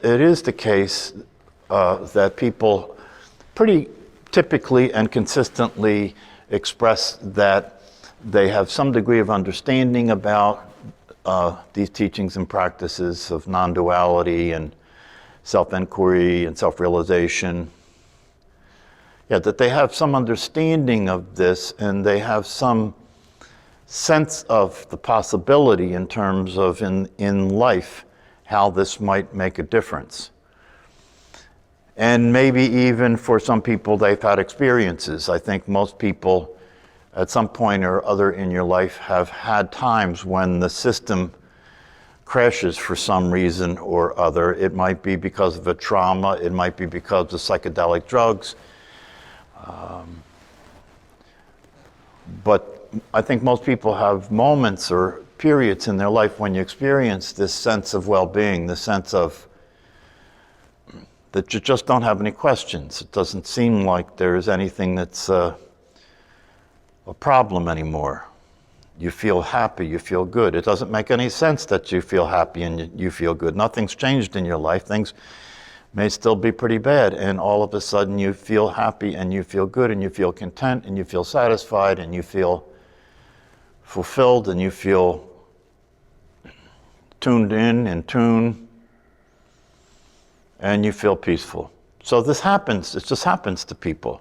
It is the case that people pretty typically and consistently express that they have some degree of understanding about these teachings and practices of non-duality and self-inquiry and self-realization. Yeah, that they have some understanding of this and they have some sense of the possibility in terms of in life how this might make a difference. And maybe even for some people they've had experiences. I think most people at some point or other in your life have had times when the system crashes for some reason or other. It might be because of a trauma, it might be because of psychedelic drugs. But I think most people have moments or periods in their life when you experience this sense of well-being, this sense of that you just don't have any questions. It doesn't seem like there's anything that's a problem anymore. You feel happy, you feel good. It doesn't make any sense that you feel happy and you feel good. Nothing's changed in your life. Things may still be pretty bad, and all of a sudden you feel happy and you feel good and you feel content and you feel satisfied and you feel fulfilled and you feel tuned in tune, and you feel peaceful. So this happens, it just happens to people.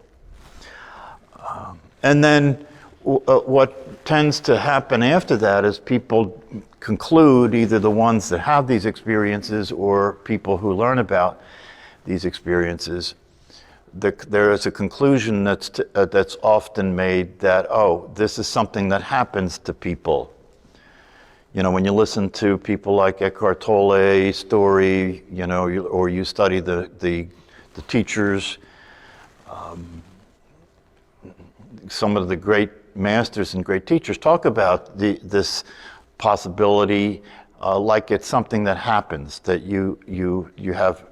And then what tends to happen after that is people conclude, either the ones that have these experiences or people who learn about these experiences, there is a conclusion that's often made that, oh, this is something that happens to people. You know, when you listen to people like Eckhart Tolle's story, you know, or you study the teachers, some of the great masters and great teachers talk about this possibility like it's something that happens, that you have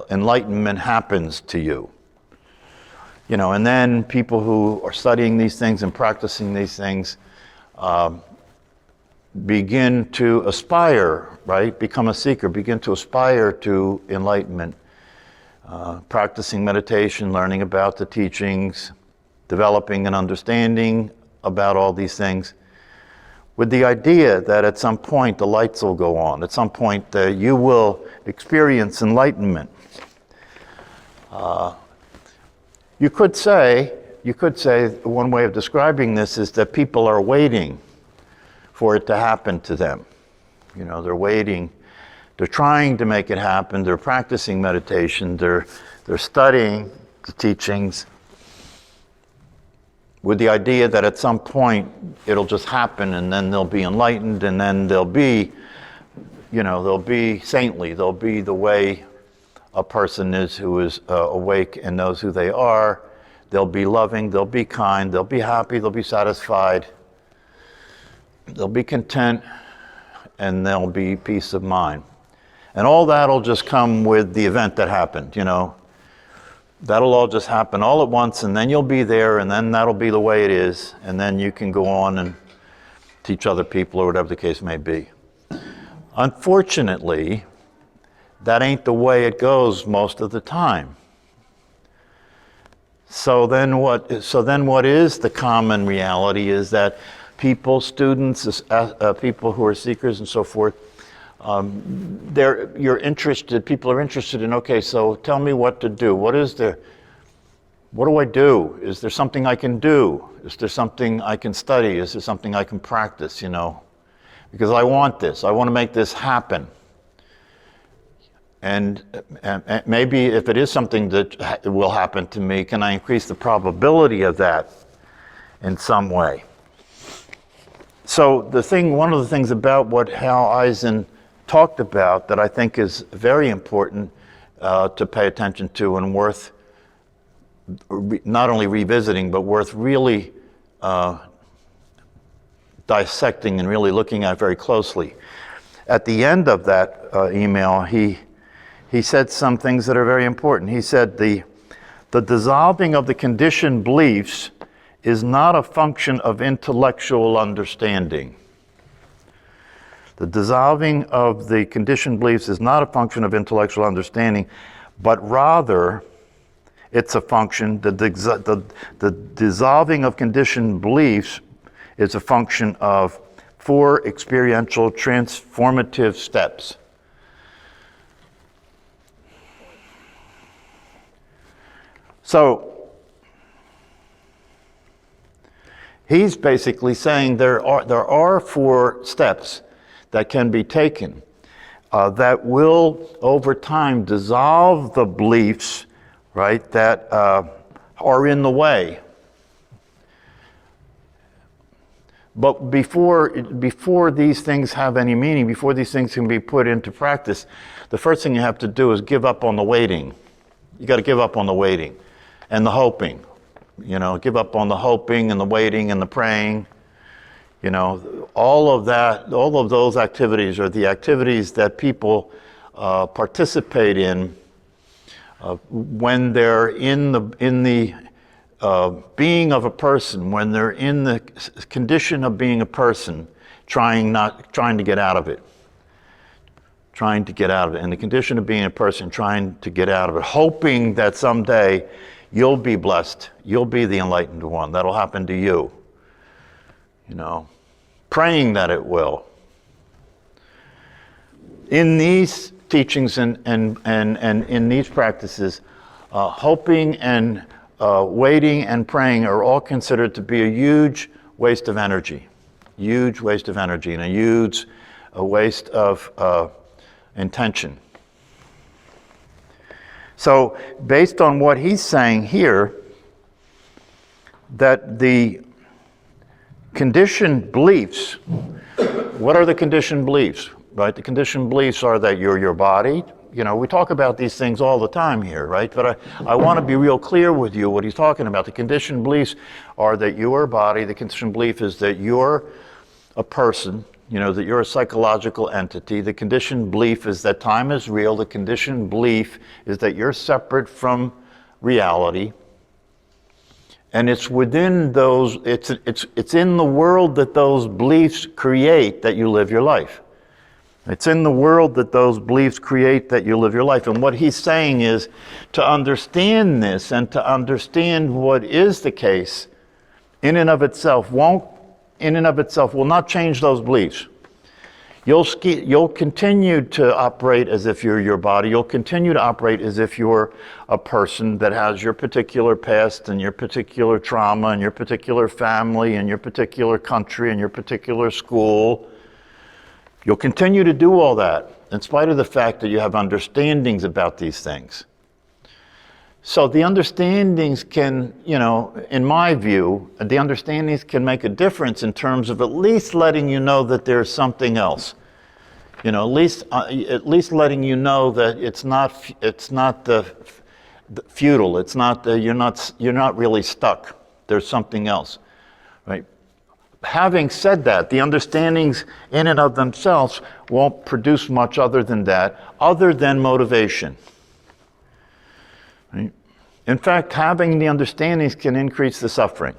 enlightenment happens to you. You know, and then people who are studying these things and practicing these things begin to aspire, right? Become a seeker, begin to aspire to enlightenment, practicing meditation, learning about the teachings, developing an understanding about all these things, with the idea that at some point the lights will go on, at some point you will experience enlightenment. You could say one way of describing this is that people are waiting for it to happen to them. You know, they're waiting, they're trying to make it happen, they're practicing meditation, they're studying the teachings with the idea that at some point it'll just happen and then they'll be enlightened and then they'll be, you know, they'll be saintly, they'll be the way a person is who is awake and knows who they are. They'll be loving, they'll be kind, they'll be happy, they'll be satisfied, they'll be content, and there'll be peace of mind. And all that'll just come with the event that happened, you know. That'll all just happen all at once, and then you'll be there, and then that'll be the way it is, and then you can go on and teach other people or whatever the case may be. Unfortunately, that ain't the way it goes most of the time. So then what is the common reality is that people, students, people who are seekers and so forth, people are interested in, okay, so tell me what to do. What do I do? Is there something I can do? Is there something I can study? Is there something I can practice, you know? Because I want this. I want to make this happen. And maybe if it is something that will happen to me, can I increase the probability of that in some way? So one of the things about what Hal Eisen talked about that I think is very important to pay attention to and worth not only revisiting, but worth really dissecting and really looking at very closely. At the end of that email, he said some things that are very important. He said the dissolving of the conditioned beliefs is not a function of intellectual understanding. The dissolving of the conditioned beliefs is not a function of intellectual understanding, but rather it's a function, the dissolving of conditioned beliefs is a function of 4 experiential transformative steps. So he's basically saying there are 4 steps that can be taken that will, over time, dissolve the beliefs, right, that are in the way. But before these things have any meaning, before these things can be put into practice, the first thing you have to do is give up on the waiting. You got to give up on the waiting and the hoping. You know, give up on the hoping and the waiting and the praying. You know, all of those activities are the activities that people participate in when they're in the being of a person, when they're in the condition of being a person, trying to get out of it. Trying to get out of it. In the condition of being a person, trying to get out of it, hoping that someday you'll be blessed, you'll be the enlightened one, that'll happen to you. You know, praying that it will. In these teachings and in these practices, hoping and waiting and praying are all considered to be a huge waste of energy. Huge waste of energy and a huge waste of intention. So based on what he's saying here, that the conditioned beliefs, what are the conditioned beliefs, right? The conditioned beliefs are that you're your body. You know, we talk about these things all the time here, right? But I want to be real clear with you what he's talking about. The conditioned beliefs are that you are a body. The conditioned belief is that you're a person, you know, that you're a psychological entity. The conditioned belief is that time is real. The conditioned belief is that you're separate from reality. And it's within those, it's in the world that those beliefs create that you live your life. It's in the world that those beliefs create that you live your life. And what he's saying is to understand this and to understand what is the case in and of itself will not change those beliefs. You'll continue to operate as if you're your body. You'll continue to operate as if you're a person that has your particular past and your particular trauma and your particular family and your particular country and your particular school. You'll continue to do all that in spite of the fact that you have understandings about these things. So the understandings can, you know, in my view, the understandings can make a difference in terms of at least letting you know that there's something else. You know, at least letting you know that it's not the futile. It's not you're not really stuck. There's something else, right? Having said that, the understandings in and of themselves won't produce much other than that, other than motivation. Right? In fact, having the understandings can increase the suffering.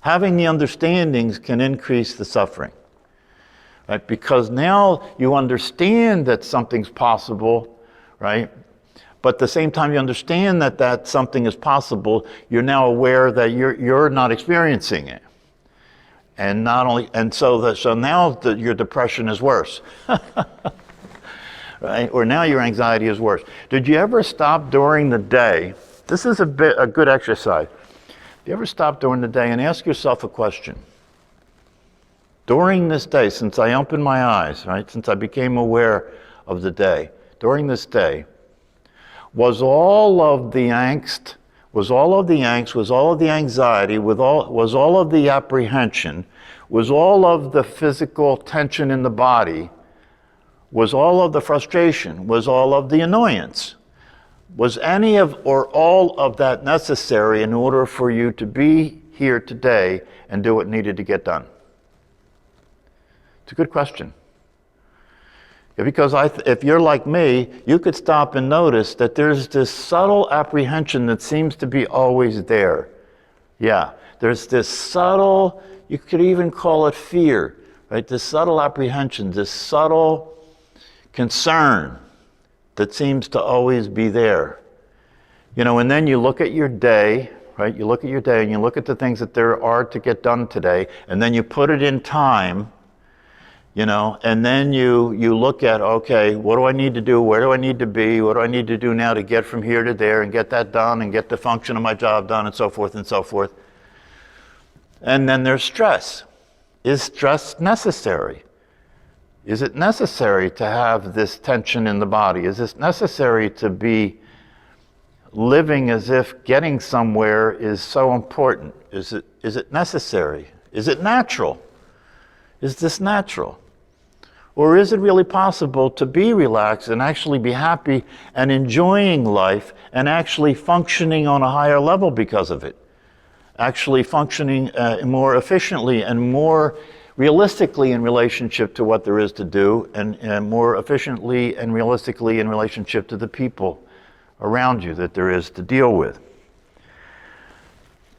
Having the understandings can increase the suffering. Right? Because now you understand that something's possible, right? But at the same time you understand that something is possible, you're now aware that you're not experiencing it. And so now your depression is worse, right? Or now your anxiety is worse. Did you ever stop during the day? This is a good exercise. Do you ever stop during the day and ask yourself a question? During this day, since I opened my eyes, right? Since I became aware of the day, during this day, was all of the angst, was all of the anxiety, was all of the apprehension, was all of the physical tension in the body, was all of the frustration, was all of the annoyance, was any of or all of that necessary in order for you to be here today and do what needed to get done? It's a good question. Because if you're like me, you could stop and notice that there's this subtle apprehension that seems to be always there. Yeah, there's this subtle, you could even call it fear, right? This subtle apprehension, this subtle concern that seems to always be there. And then you look at your day, right? You look at your day and you look at the things that there are to get done today, and then you put it in time, and then you look at, okay, what do I need to do? Where do I need to be? What do I need to do now to get from here to there and get that done and get the function of my job done and so forth and so forth. And then there's stress. Is stress necessary? Is it necessary to have this tension in the body? Is it necessary to be living as if getting somewhere is so important? Is it necessary? Is it natural? Is this natural? Or is it really possible to be relaxed and actually be happy and enjoying life and actually functioning on a higher level because of it? Actually functioning more efficiently and more realistically in relationship to what there is to do, and more efficiently and realistically in relationship to the people around you that there is to deal with.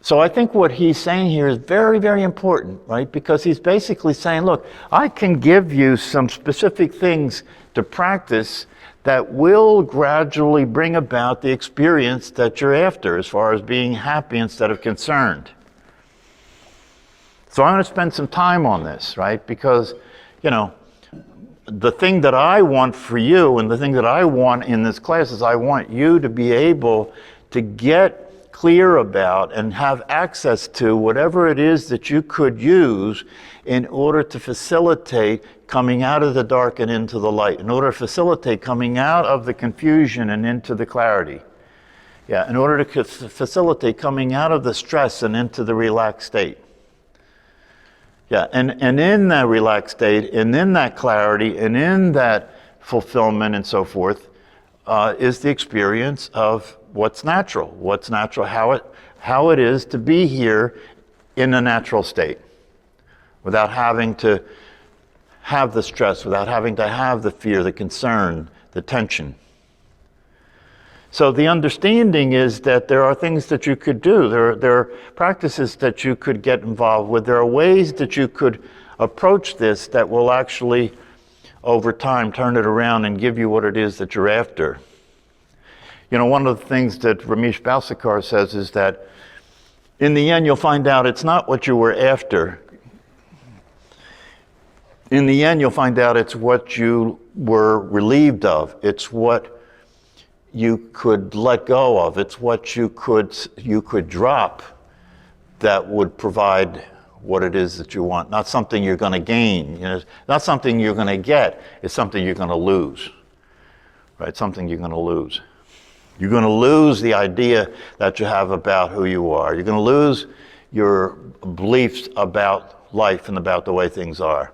So I think what he's saying here is very, very important, right? Because he's basically saying, look, I can give you some specific things to practice that will gradually bring about the experience that you're after as far as being happy instead of concerned. So I'm going to spend some time on this, right? Because, the thing that I want for you and the thing that I want in this class is I want you to be able to get clear about and have access to whatever it is that you could use in order to facilitate coming out of the dark and into the light, in order to facilitate coming out of the confusion and into the clarity. Yeah, in order to facilitate coming out of the stress and into the relaxed state. Yeah, and in that relaxed state, and in that clarity, and in that fulfillment and so forth, is the experience of what's natural, how it is to be here in a natural state, without having to have the stress, without having to have the fear, the concern, the tension. So the understanding is that there are things that you could do. There are practices that you could get involved with. There are ways that you could approach this that will actually, over time, turn it around and give you what it is that you're after. One of the things that Ramesh Balsekar says is that in the end, you'll find out it's not what you were after. In the end, you'll find out it's what you were relieved of. It's what you could let go of. It's what you could drop that would provide what it is that you want. Not something you're going to gain. Not something you're going to get. It's something you're going to lose. Right? Something you're going to lose. You're going to lose the idea that you have about who you are. You're going to lose your beliefs about life and about the way things are.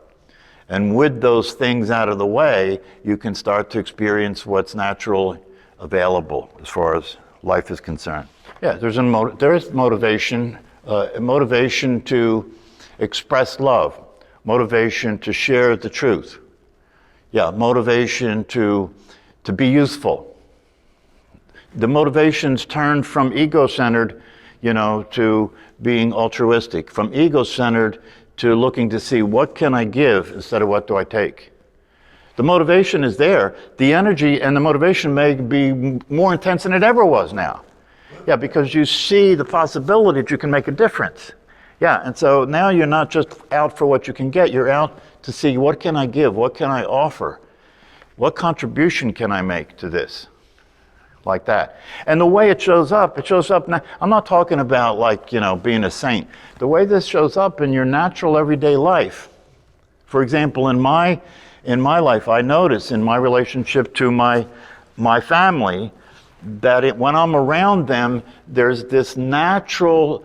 And with those things out of the way, you can start to experience what's natural available as far as life is concerned. Yeah, there is motivation, motivation to express love, motivation to share the truth. Yeah, motivation to be useful. The motivations turn from ego-centered, to being altruistic, from ego-centered to looking to see what can I give instead of what do I take. The motivation is there. The energy and the motivation may be more intense than it ever was now. Yeah, because you see the possibility that you can make a difference. Yeah, and so now you're not just out for what you can get, you're out to see what can I give, what can I offer, what contribution can I make to this, like that. And the way it shows up now, I'm not talking about being a saint. The way this shows up in your natural everyday life. For example, in my life, I notice in my relationship to my family that when I'm around them, there's this natural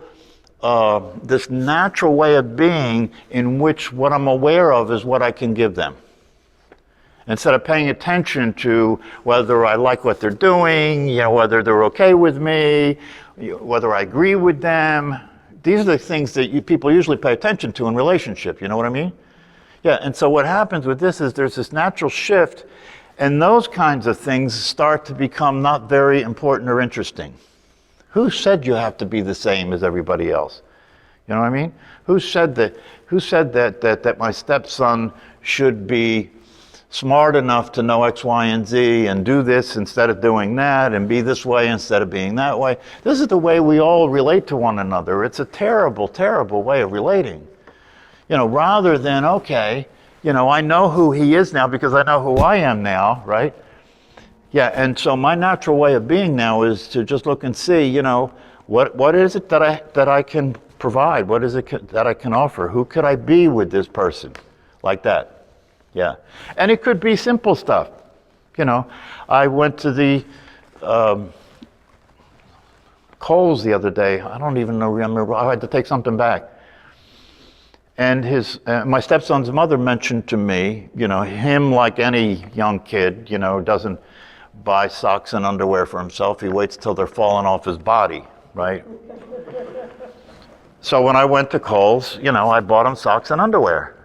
way of being in which what I'm aware of is what I can give them. Instead of paying attention to whether I like what they're doing, whether they're okay with me, whether I agree with them. These are the things that people usually pay attention to in relationship, you know what I mean? Yeah, and so what happens with this is there's this natural shift, and those kinds of things start to become not very important or interesting. Who said you have to be the same as everybody else? You know what I mean? Who said that my stepson should be smart enough to know X, Y, and Z and do this instead of doing that and be this way instead of being that way? This is the way we all relate to one another. It's a terrible, terrible way of relating. You know, rather than, okay, you know, I know who he is now because I know who I am now, right? Yeah, and so my natural way of being now is to just look and see, you know, what is it that I can provide? What is it that I can offer? Who could I be with this person? Like that. Yeah. And it could be simple stuff. You know, I went to the Kohl's the other day. I don't even remember. I had to take something back. And my stepson's mother mentioned to me, you know, him, like any young kid, you know, doesn't buy socks and underwear for himself. He waits till they're falling off his body, right? So when I went to Kohl's, you know, I bought him socks and underwear,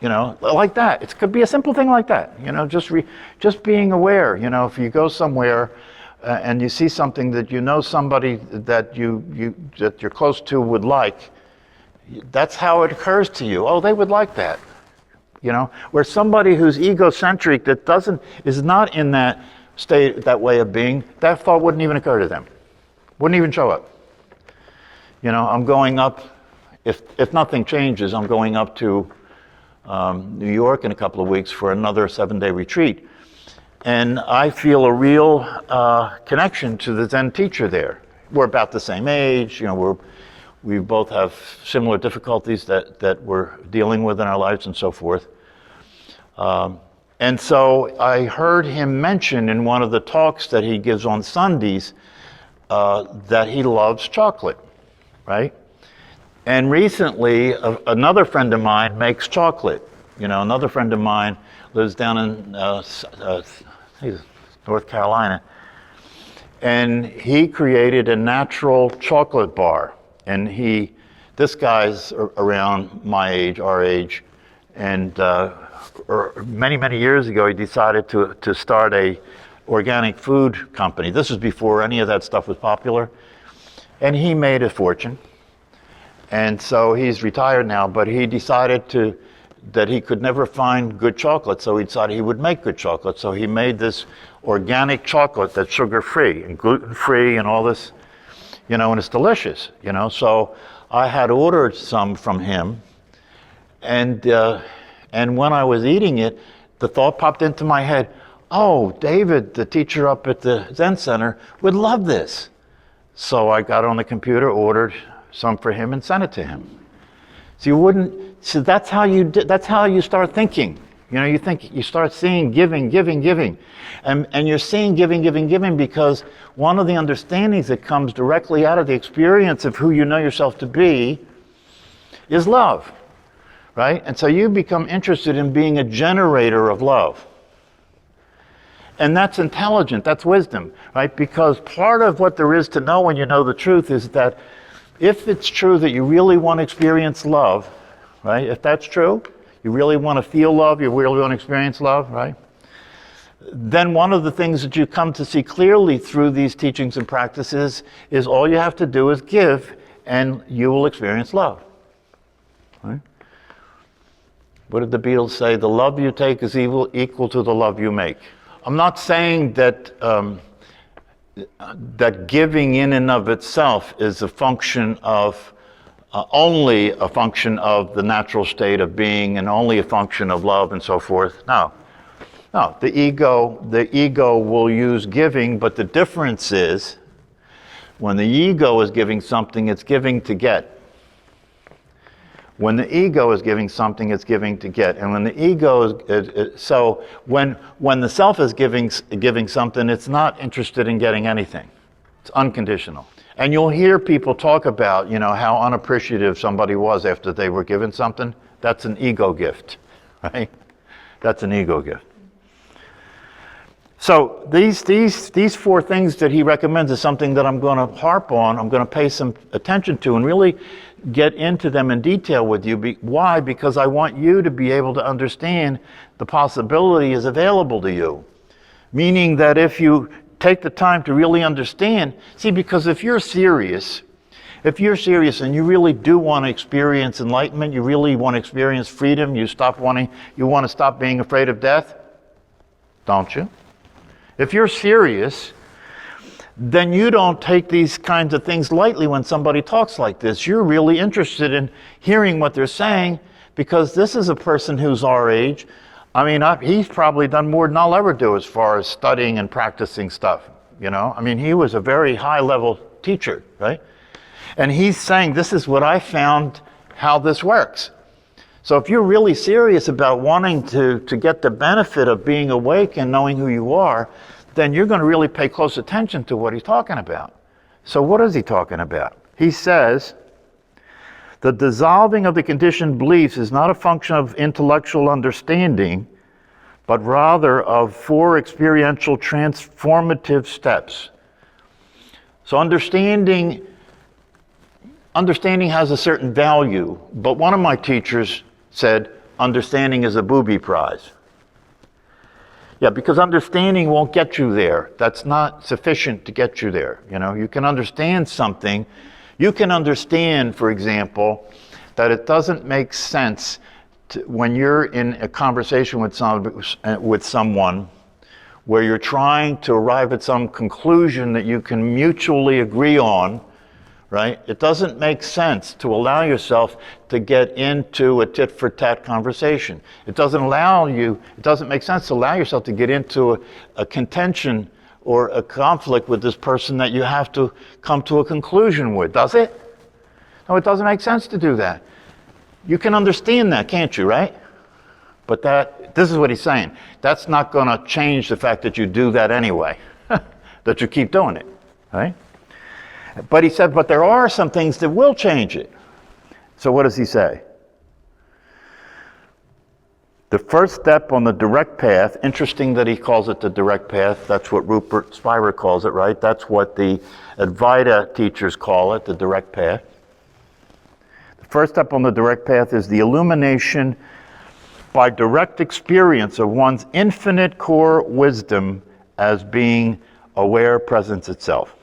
you know, like that. It could be a simple thing like that, you know, just being aware. You know, if you go somewhere and you see something that you know somebody that that you're close to would like, that's how it occurs to you. Oh, they would like that, you know. Where somebody who's egocentric that is not in that state, that way of being, that thought wouldn't even occur to them, wouldn't even show up. You know, I'm going up, if nothing changes, I'm going up to New York in a couple of weeks for another 7-day retreat. And I feel a real connection to the Zen teacher there. We're about the same age, you know, we both have similar difficulties that we're dealing with in our lives and so forth. And so I heard him mention in one of the talks that he gives on Sundays that he loves chocolate, right? And recently, another friend of mine makes chocolate. You know, another friend of mine lives down in North Carolina. And he created a natural chocolate bar. And this guy's around my age, our age, and many, many years ago, he decided to start a organic food company. This was before any of that stuff was popular. And he made a fortune. And so he's retired now, but he decided that he could never find good chocolate, so he decided he would make good chocolate. So he made this organic chocolate that's sugar-free and gluten-free and all this, you know, and it's delicious, you know. So I had ordered some from him, and when I was eating it, the thought popped into my head, oh, David, the teacher up at the Zen Center, would love this. So I got on the computer, ordered some for him, and sent it to him. So that's how you start thinking. You know, you start seeing giving, and you're seeing giving because one of the understandings that comes directly out of the experience of who you know yourself to be is love, right? And so you become interested in being a generator of love. And that's intelligent, that's wisdom, right? Because part of what there is to know when you know the truth is that if it's true that you really want to experience love, right? If that's true, you really want to feel love, you really want to experience love, right? Then one of the things that you come to see clearly through these teachings and practices is all you have to do is give and you will experience love, right? What did the Beatles say? The love you take is equal to the love you make. I'm not saying that that giving in and of itself is a function of only a function of the natural state of being and only a function of love and so forth. No, the ego will use giving, but the difference is when the ego is giving something, it's giving to get. When the ego is giving something, it's giving to get. And when the ego is so when the self is giving something, it's not interested in getting anything. It's unconditional. And you'll hear people talk about, you know, how unappreciative somebody was after they were given something. That's an ego gift, right? That's an ego gift. So these four things that he recommends is something that I'm going to harp on. I'm going to pay some attention to and really get into them in detail with you. Why? Because I want you to be able to understand the possibility is available to you. Meaning that if you take the time to really understand, see, because if you're serious If you're serious and you really do want to experience enlightenment, you really want to experience freedom, you want to stop being afraid of death, don't you? If you're serious, then you don't take these kinds of things lightly when somebody talks like this. You're really interested in hearing what they're saying, because this is a person who's our age. I mean, he's probably done more than I'll ever do as far as studying and practicing stuff, you know? I mean, he was a very high-level teacher, right? And he's saying, this is what I found, how this works. So if you're really serious about wanting to get the benefit of being awake and knowing who you are, then you're going to really pay close attention to what he's talking about. So what is he talking about? He says, the dissolving of the conditioned beliefs is not a function of intellectual understanding, but rather of 4 experiential transformative steps. So understanding has a certain value, but one of my teachers said, understanding is a booby prize. Yeah, because understanding won't get you there. That's not sufficient to get you there. You know, you can understand something. You can understand, for example, that it doesn't make sense when you're in a conversation with someone where you're trying to arrive at some conclusion that you can mutually agree on, right? It doesn't make sense to allow yourself to get into a tit-for-tat conversation. It doesn't make sense to allow yourself to get into a contention or a conflict with this person that you have to come to a conclusion with, does it? No, it doesn't make sense to do that. You can understand that, can't you, right? But this is what he's saying. That's not going to change the fact that you do that anyway, that you keep doing it, right? But he said, but there are some things that will change it. So what does he say? The first step on the direct path, interesting that he calls it the direct path. That's what Rupert Spira calls it, right? That's what the Advaita teachers call it, the direct path. The first step on the direct path is the illumination by direct experience of one's infinite core wisdom as being aware presence itself.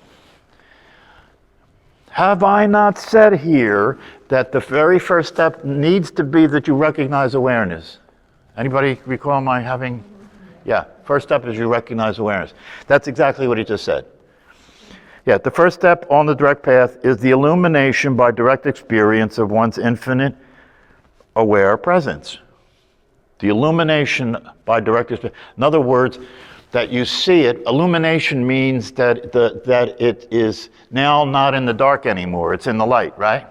Have I not said here that the very first step needs to be that you recognize awareness? Anybody recall my having? Yeah, first step is you recognize awareness. That's exactly what he just said. Yeah, the first step on the direct path is the illumination by direct experience of one's infinite aware presence. The illumination by direct experience. In other words, that you see it. Illumination means that it is now not in the dark anymore. It's in the light, right?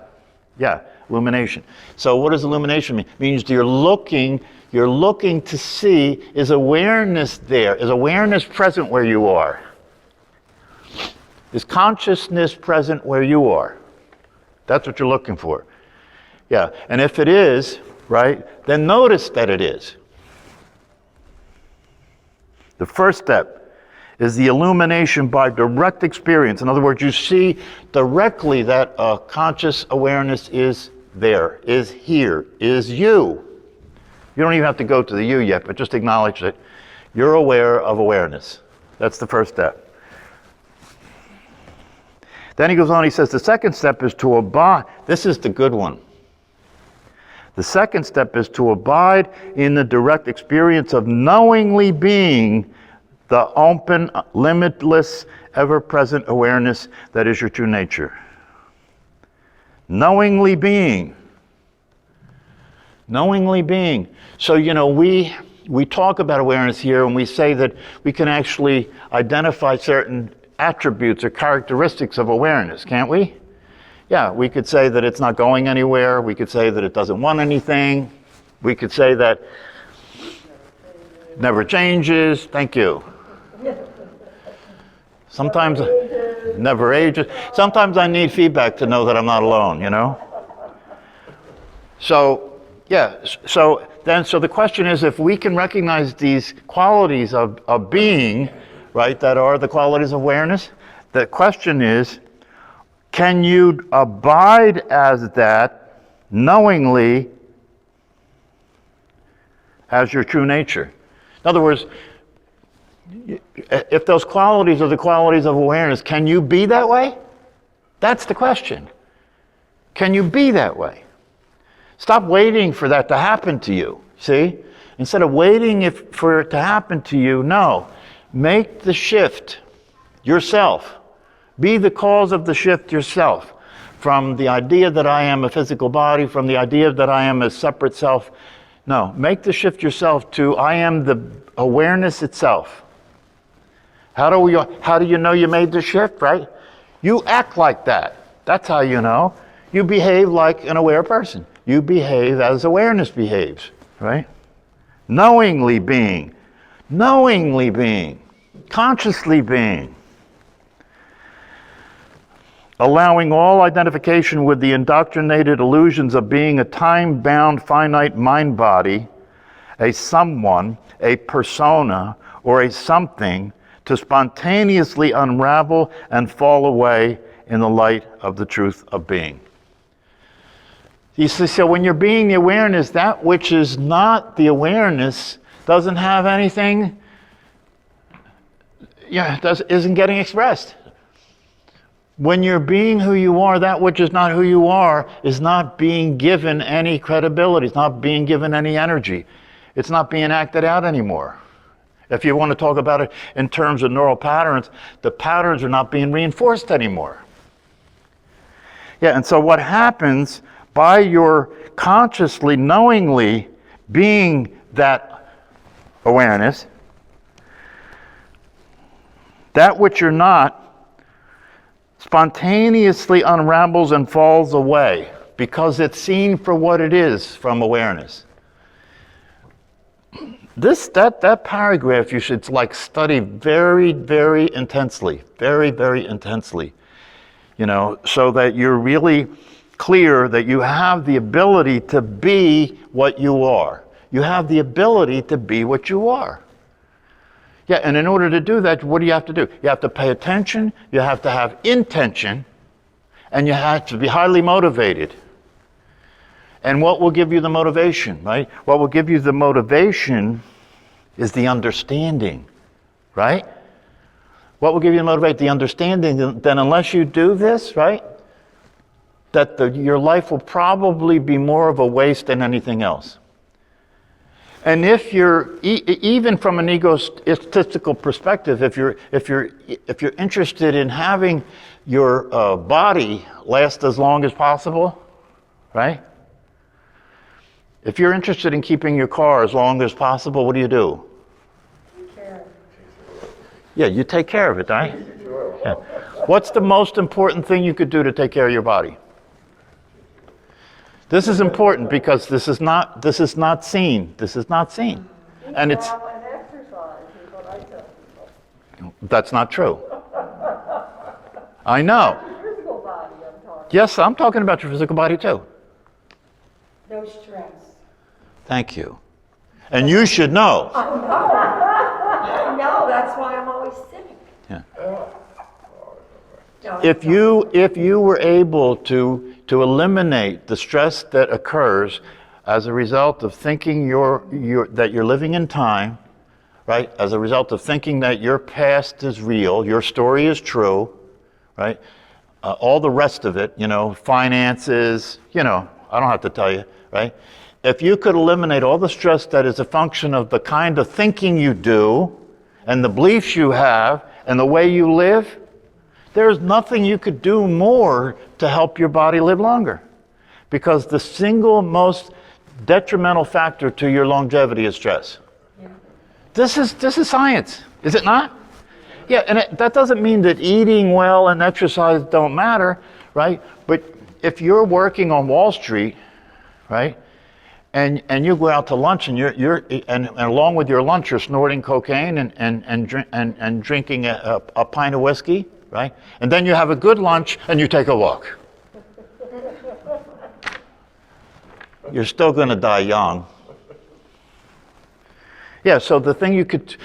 Yeah, illumination. So what does illumination mean? It means you're looking to see, is awareness there? Is awareness present where you are? Is consciousness present where you are? That's what you're looking for. Yeah, and if it is, right, then notice that it is. The first step is the illumination by direct experience. In other words, you see directly that conscious awareness is there, is here, is you. You don't even have to go to the you yet, but just acknowledge that you're aware of awareness. That's the first step. Then he goes on, he says, the second step is to abide. This is the good one. The second step is to abide in the direct experience of knowingly being the open, limitless, ever-present awareness that is your true nature. Knowingly being. Knowingly being. So, you know, we talk about awareness here and we say that we can actually identify certain attributes or characteristics of awareness, can't we? Yeah, we could say that it's not going anywhere. We could say that it doesn't want anything. We could say that it never changes. Thank you. Sometimes never ages. Sometimes I need feedback to know that I'm not alone, you know? So, yeah, so the question is, if we can recognize these qualities of being, right, that are the qualities of awareness, the question is, can you abide as that knowingly as your true nature? In other words, if those qualities are the qualities of awareness, can you be that way? That's the question. Can you be that way? Stop waiting for that to happen to you, see? Instead of waiting for it to happen to you, no. Make the shift yourself. Be the cause of the shift yourself. From the idea that I am a physical body, from the idea that I am a separate self. No, make the shift yourself to I am the awareness itself. How do you know you made the shift, right? You act like that. That's how you know. You behave like an aware person. You behave as awareness behaves, right? Knowingly being, consciously being. Allowing all identification with the indoctrinated illusions of being a time-bound finite mind body, a someone, a persona, or a something to spontaneously unravel and fall away in the light of the truth of being. You see, so when you're being the awareness, that which is not the awareness doesn't have anything, isn't getting expressed. When you're being who you are, that which is not who you are is not being given any credibility. It's not being given any energy. It's not being acted out anymore. If you want to talk about it in terms of neural patterns, the patterns are not being reinforced anymore. Yeah, and so what happens by your consciously, knowingly being that awareness, that which you're not spontaneously unravels and falls away because it's seen for what it is from awareness. That paragraph you should study very, very intensely, very, very intensely, so that you're really clear that you have the ability to be what you are. You have the ability to be what you are. Yeah, and in order to do that, what do you have to do? You have to pay attention, you have to have intention, and you have to be highly motivated. And what will give you the motivation, right? What will give you the motivation is the understanding, right? What will give you the motivation? The understanding, then unless you do this, right, that your life will probably be more of a waste than anything else. And if you're, even from an egotistical perspective, if you're interested in having your body last as long as possible, right? If you're interested in keeping your car as long as possible, what do? Take care of it. Yeah, you take care of it, right? Yeah. What's the most important thing you could do to take care of your body? This is important because this is not seen. This is not seen. And it's that's not true. I know. Your physical body, I'm talking. Yes, I'm talking about your physical body too. No stress. Thank you. And you should know. I know, that's why I'm always sick. Yeah. No, If you were able to eliminate the stress that occurs as a result of thinking that you're living in time, right? As a result of thinking that your past is real, your story is true, right? All the rest of it, finances, I don't have to tell you, right? If you could eliminate all the stress that is a function of the kind of thinking you do and the beliefs you have and the way you live, there's nothing you could do more to help your body live longer. Because the single most detrimental factor to your longevity is stress. Yeah. This is science, is it not? Yeah, and that doesn't mean that eating well and exercise don't matter, right? But if you're working on Wall Street, right, and you go out to lunch and and along with your lunch you're snorting cocaine and drinking a pint of whiskey, right? And then you have a good lunch and you take a walk. You're still going to die young. Yeah, so the thing you could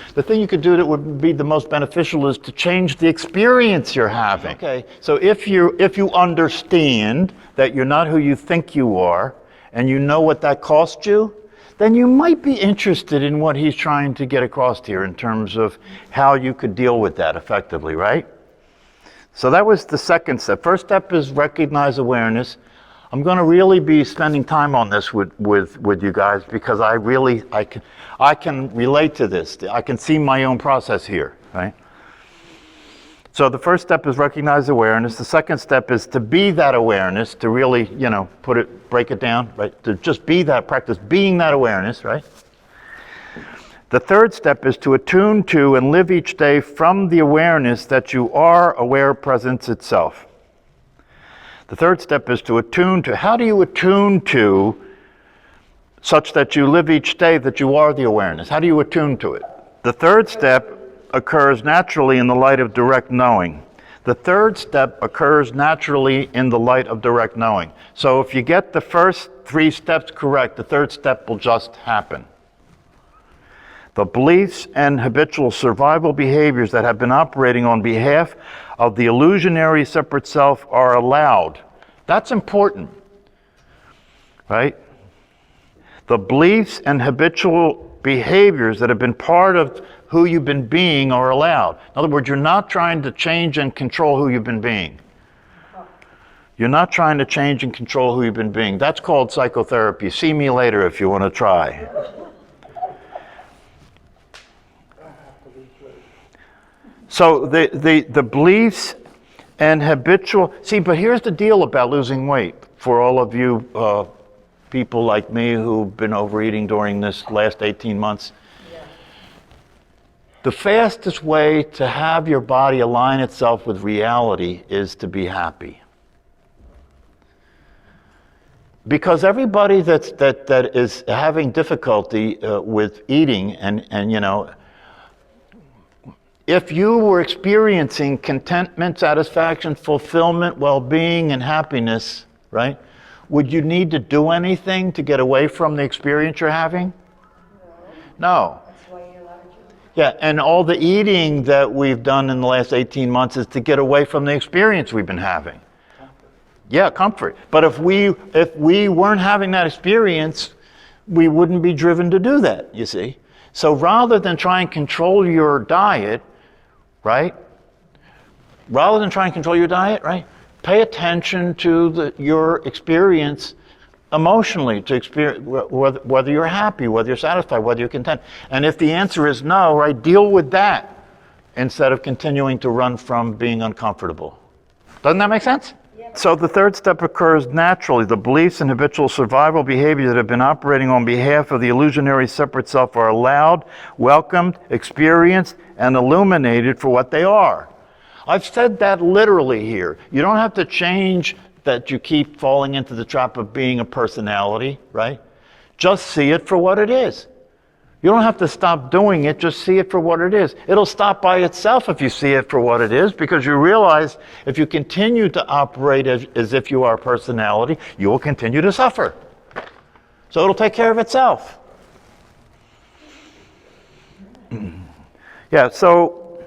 do that would be the most beneficial is to change the experience you're having. Okay, so if you understand that you're not who you think you are, and you know what that cost you, then you might be interested in what he's trying to get across here in terms of how you could deal with that effectively, right? So that was the second step. First step is recognize awareness. I'm going to really be spending time on this with you guys because I can relate to this. I can see my own process here, right? So the first step is recognize awareness. The second step is to be that awareness, to really, break it down, right? To just be that, practice being that awareness, right? The third step is to attune to and live each day from the awareness that you are aware presence itself. The third step is to attune to. How do you attune to such that you live each day that you are the awareness? How do you attune to it? The third step occurs naturally in the light of direct knowing. The third step occurs naturally in the light of direct knowing. So if you get the first 3 steps correct, the third step will just happen. The beliefs and habitual survival behaviors that have been operating on behalf of the illusionary separate self are allowed. That's important, right? The beliefs and habitual behaviors that have been part of who you've been being are allowed. In other words, you're not trying to change and control who you've been being. You're not trying to change and control who you've been being. That's called psychotherapy. See me later if you want to try. So the beliefs and habitual, but here's the deal about losing weight for all of you people like me who've been overeating during this last 18 months. Yeah. The fastest way to have your body align itself with reality is to be happy. Because everybody that is having difficulty with eating and if you were experiencing contentment, satisfaction, fulfillment, well-being, and happiness, right, would you need to do anything to get away from the experience you're having? No. That's why you're allowed to. Yeah, and all the eating that we've done in the last 18 months is to get away from the experience we've been having. Comfort. Yeah, comfort. But if we weren't having that experience, we wouldn't be driven to do that, you see. So rather than try and control your diet, right? Rather than try and control your diet, right? Pay attention to your experience emotionally, to experience whether you're happy, whether you're satisfied, whether you're content. And if the answer is no, right, deal with that instead of continuing to run from being uncomfortable. Doesn't that make sense? Yeah. So the third step occurs naturally. The beliefs and habitual survival behaviors that have been operating on behalf of the illusionary separate self are allowed, welcomed, experienced, and illuminated for what they are. I've said that literally here. You don't have to change that you keep falling into the trap of being a personality, right? Just see it for what it is. You don't have to stop doing it, just see it for what it is. It'll stop by itself if you see it for what it is, because you realize if you continue to operate as if you are a personality, you will continue to suffer. So it'll take care of itself. Yeah, so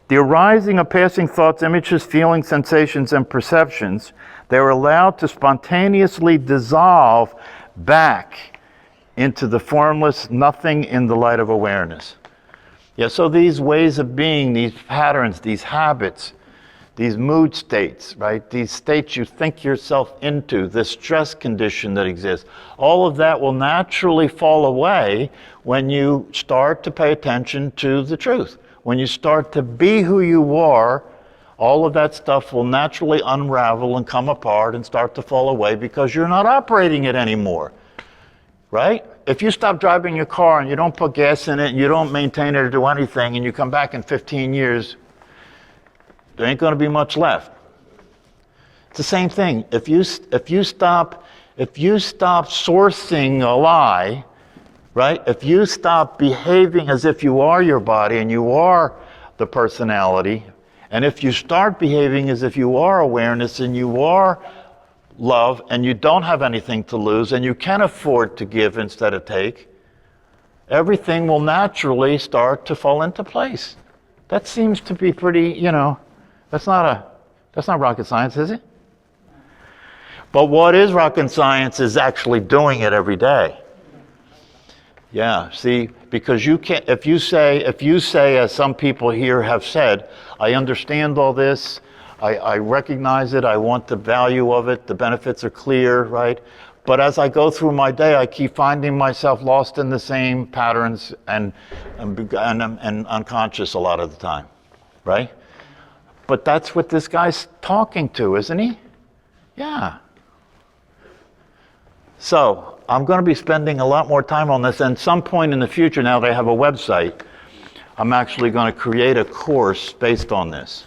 the arising of passing thoughts, images, feelings, sensations, and perceptions, they're allowed to spontaneously dissolve back into the formless nothing in the light of awareness. Yeah, so these ways of being, these patterns, these habits, these mood states, right? These states you think yourself into, this stress condition that exists, all of that will naturally fall away when you start to pay attention to the truth. When you start to be who you are, all of that stuff will naturally unravel and come apart and start to fall away because you're not operating it anymore, right? If you stop driving your car and you don't put gas in it and you don't maintain it or do anything and you come back in 15 years, there ain't going to be much left. It's the same thing. If you stop sourcing a lie, right? If you stop behaving as if you are your body and you are the personality, and if you start behaving as if you are awareness and you are love and you don't have anything to lose and you can afford to give instead of take, everything will naturally start to fall into place. That seems to be pretty, that's not rocket science, is it? But what is rocket science is actually doing it every day. Yeah, see, because you can't, if you say, as some people here have said, I understand all this, I recognize it. I want the value of it. The benefits are clear, right? But as I go through my day, I keep finding myself lost in the same patterns and unconscious a lot of the time, right? But that's what this guy's talking to, isn't he? Yeah. So I'm going to be spending a lot more time on this. And some point in the future, now they have a website, I'm actually going to create a course based on this.